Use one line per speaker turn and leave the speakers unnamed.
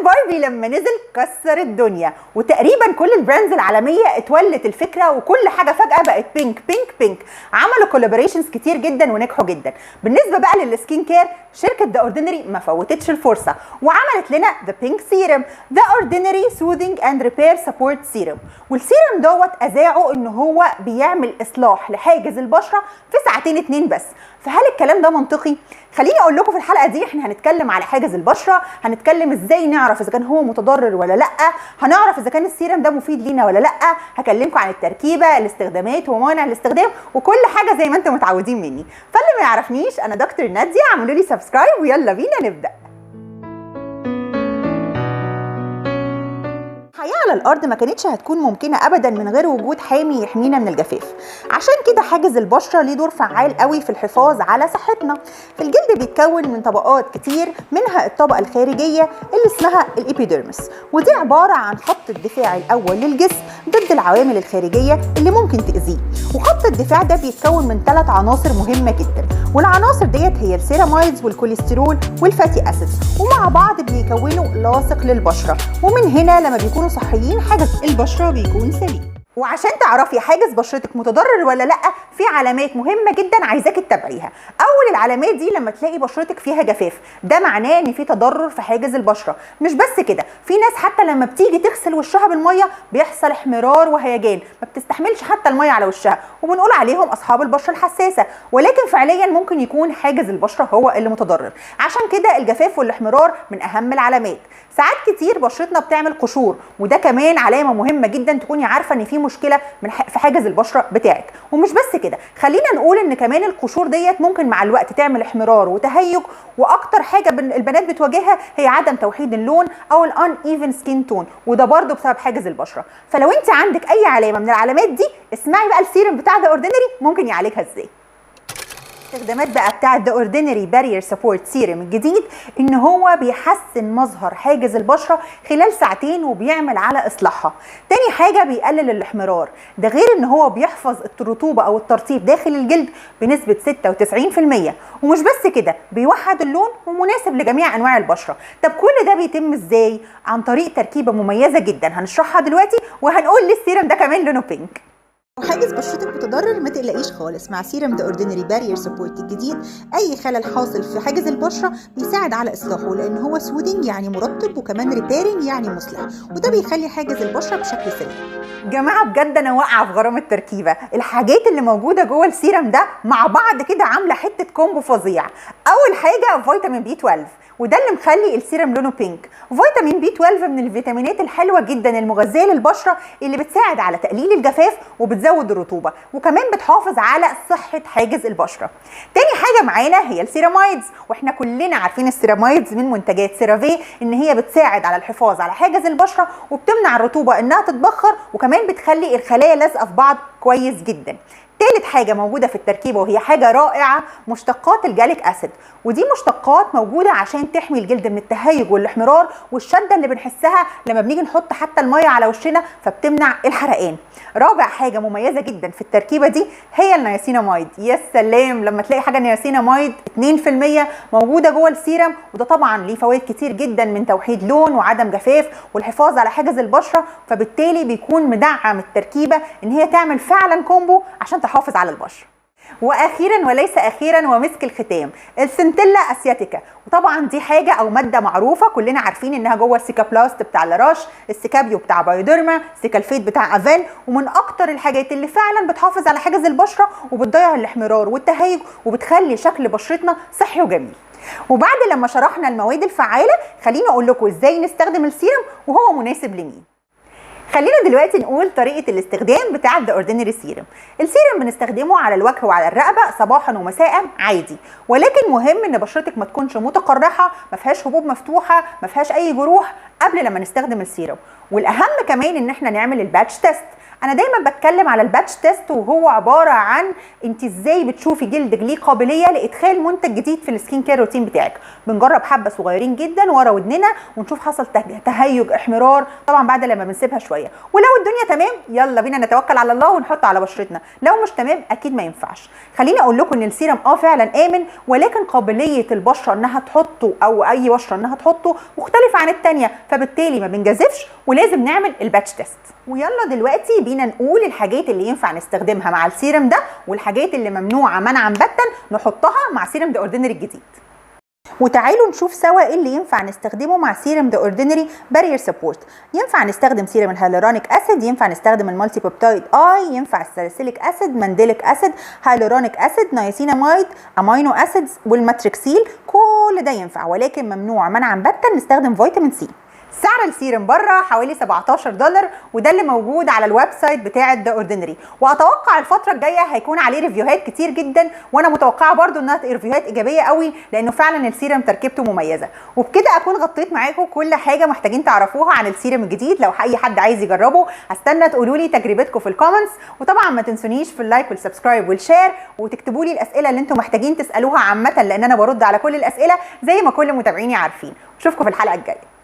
باربي لما نزل كسر الدنيا، وتقريبا كل البراندز العالميه اتولت الفكره وكل حاجه فجاه بقت بينك بينك بينك. عملوا كولابوريشنز كتير جدا ونجحوا جدا. بالنسبه بقى للسكين كير، شركه ذا اوردينري ما فوتتش الفرصه وعملت لنا ذا بينك سيرم، ذا اوردينري سوذنج اند ريبير سبورت سيرم. والسيرم دوت اذاعوا ان هو بيعمل اصلاح لحاجز البشره في ساعتين 2 بس. فهل الكلام ده منطقي؟ خليني اقول لكم في الحلقه دي احنا هنتكلم على حاجز البشره، هنتكلم ازاي نعرف اذا كان هو متضرر ولا لا، هنعرف اذا كان السيرم ده مفيد لينا ولا لا، هكلمكم عن التركيبه، الاستخدامات وموانع الاستخدام وكل حاجه زي ما انتم متعودين مني. فاللي ما يعرفنيش انا دكتور ناديه، اعملوا لي سبسكرايب ويلا بينا نبدا. الحياة على الأرض ما كانتش هتكون ممكنة أبدا من غير وجود حامي يحمينا من الجفاف. عشان كده حاجز البشرة ليه دور فعال قوي في الحفاظ على صحتنا. الجلد بيتكون من طبقات كتير، منها الطبقة الخارجية اللي اسمها الإبيديرمس، ودي عبارة عن خط الدفاع الأول للجسم ضد العوامل الخارجية اللي ممكن تأذيه. وخط الدفاع ده بيتكون من 3 عناصر مهمة جدا، والعناصر ديت هي السيرامايدز والكوليسترول والفاتي أسيدز، ومع بعض بيكونوا لاصق للبشرة. ومن هنا لما بيكونوا صحيين حاجز البشرة بيكون سليم. وعشان تعرفي حاجز بشرتك متضرر ولا لا، في علامات مهمه جدا عايزاكي تتابعيها. اول العلامات دي لما تلاقي بشرتك فيها جفاف، ده معناه ان في تضرر في حاجز البشره. مش بس كده، في ناس حتى لما بتيجي تغسل وشها بالميه بيحصل احمرار وهيجان، ما بتستحملش حتى الميه على وشها، وبنقول عليهم اصحاب البشره الحساسه، ولكن فعليا ممكن يكون حاجز البشره هو اللي متضرر. عشان كده الجفاف والاحمرار من اهم العلامات. ساعات كتير بشرتنا بتعمل قشور، وده كمان علامه مهمه جدا تكوني عارفه ان في مشكله في حاجز البشره بتاعك. ومش بس كده، خلينا نقول ان كمان القشور ديت ممكن مع الوقت تعمل احمرار وتهيج، واكتر حاجه البنات بتواجهها هي عدم توحيد اللون او الان ايفن سكين تون، وده برده بسبب حاجز البشره. فلو انت عندك اي علامه من العلامات دي، اسمعي بقى السيرم بتاع ذا اوردينري ممكن يعالجها ازاي. الاستخدامات بقى بتاعت ذا اوردينري بارير سبورت سيرم الجديد ان هو بيحسن مظهر حاجز البشره خلال ساعتين وبيعمل على اصلاحها. تاني حاجه بيقلل الاحمرار، ده غير ان هو بيحفظ الرطوبه او الترطيب داخل الجلد بنسبه 96%. ومش بس كده، بيوحد اللون ومناسب لجميع انواع البشره. طب كل ده بيتم ازاي؟ عن طريق تركيبه مميزه جدا هنشرحها دلوقتي، وهنقول ليه السيرم ده كمان لونه بينك.
لو حاجز بشرتك متضرر ما تقلقيش خالص، مع سيرم ذا اوردينري بارير سبورت الجديد اي خلل حاصل في حاجز البشره بيساعد على اصلاحه، لان هو سودنج يعني مرطب، وكمان ريبيرنج يعني مصلح، وده بيخلي حاجز البشره بشكل سليم.
جماعه بجد انا واقعه في غرام التركيبه، الحاجات اللي موجوده جوه السيرم ده مع بعض كده عامله حته كومبو فظيع. اول حاجه فيتامين بي 12، وده اللي مخلي السيرم لونه بينك. فيتامين بي 12 من الفيتامينات الحلوه جدا المغذيه للبشره اللي بتساعد على تقليل الجفاف وبتزود الرطوبه، وكمان بتحافظ على صحه حاجز البشره. تاني حاجه معانا هي السيرامايدز، واحنا كلنا عارفين السيرامايدز من منتجات سيرافي ان هي بتساعد على الحفاظ على حاجز البشره وبتمنع الرطوبه انها تتبخر، وكمان بتخلي الخلايا لازقه في بعض كويس جدا. تالت حاجة موجودة في التركيبة وهي حاجة رائعة، مشتقات الجاليك أسيد، ودي مشتقات موجودة عشان تحمي الجلد من التهيج والاحمرار والشدة اللي بنحسها لما بنيجي نحط حتى المية على وشنا، فبتمنع الحرقان. رابع حاجة مميزة جدا في التركيبة دي هي النياسيناميد. يا سلام لما تلاقي حاجة نياسيناميد 2% موجودة جوه السيرم، وده طبعا ليه فوائد كتير جدا من توحيد لون وعدم جفاف والحفاظ على حاجز البشرة، فبالتالي بيكون مدعم التركيبة ان هي تعمل فعلا كومبو عشان تحافظ على البشرة. واخيرا وليس اخيرا ومسك الختام، السنتيلا اسياتيكا، وطبعا دي حاجه او ماده معروفه كلنا عارفين انها جوه السيكابلاست بتاع لاراش، السيكابيو بتاع بايوديرما، سيكالفيت بتاع افان، ومن اكتر الحاجات اللي فعلا بتحافظ على حاجز البشره وبتضيع الاحمرار والتهيج وبتخلي شكل بشرتنا صحي وجميل. وبعد لما شرحنا المواد الفعاله، خليني اقول لكم ازاي نستخدم السيرم وهو مناسب لمين. خلينا دلوقتي نقول طريقه الاستخدام بتاع ذا اوردينري سيرم. السيرم بنستخدمه على الوجه وعلى الرقبه صباحا ومساء عادي، ولكن مهم ان بشرتك ما تكونش متقرحه، ما فيهاش حبوب مفتوحه، ما فيهاش اي جروح قبل لما نستخدم السيرم. والاهم كمان ان احنا نعمل الباتش تيست انا دايما بتكلم على الباتش تيست، وهو عباره عن انت ازاي بتشوفي جلدك ليه قابليه لادخال منتج جديد في السكين كير روتين بتاعك. بنجرب حبه صغيرين جدا ورا ودننا ونشوف حصل تهيج، احمرار، طبعا بعد لما بنسيبها شويه. ولو الدنيا تمام يلا بينا نتوكل على الله ونحطه على بشرتنا، لو مش تمام اكيد ما ينفعش. خليني اقول لكم ان السيرم فعلا امن، ولكن قابليه البشره انها تحطه او اي بشره انها تحطه مختلفه عن الثانيه، فبالتالي ما بنجازفش ولازم نعمل الباتش تيست. ويلا دلوقتي بينا نقول الحاجات اللي ينفع نستخدمها مع السيرم ده والحاجات اللي ممنوعه منعا باتا نحطها مع سيرم ذا اوردينري الجديد. وتعالوا نشوف سوا ايه اللي ينفع نستخدمه مع سيرم ذا اوردينري بارير سبورت. ينفع نستخدم سيرم الهيالورونيك اسيد، ينفع نستخدم المالتي بيبتايد اي، ينفع الساليسيليك اسيد، مانديليك اسيد، هيالورونيك اسيد، نياسيناميد، امينو اسيدز، والماتريكسيل، كل ده ينفع، ولكن ممنوع منعا باتا نستخدم فيتامين سي. سعر السيرم بره حوالي $17، وده اللي موجود على الويب سايت بتاع ذا اوردينري، واتوقع الفتره الجايه هيكون عليه ريفيوهات كتير جدا، وانا متوقعه برضو انها ريفيوهات ايجابيه قوي لانه فعلا السيرم تركيبته مميزه. وبكده اكون غطيت معاكم كل حاجه محتاجين تعرفوها عن السيرم الجديد. لو اي حد عايز يجربه هستنى تقولوا لي تجربتكم في الكومنتس، وطبعا ما تنسونيش في اللايك والسبسكرايب والشير، وتكتبوا لي الاسئله اللي انتم محتاجين تسالوها عامه، لان انا برد على كل الاسئله زي ما كل متابعيني عارفين. اشوفكم في الحلقه الجايه.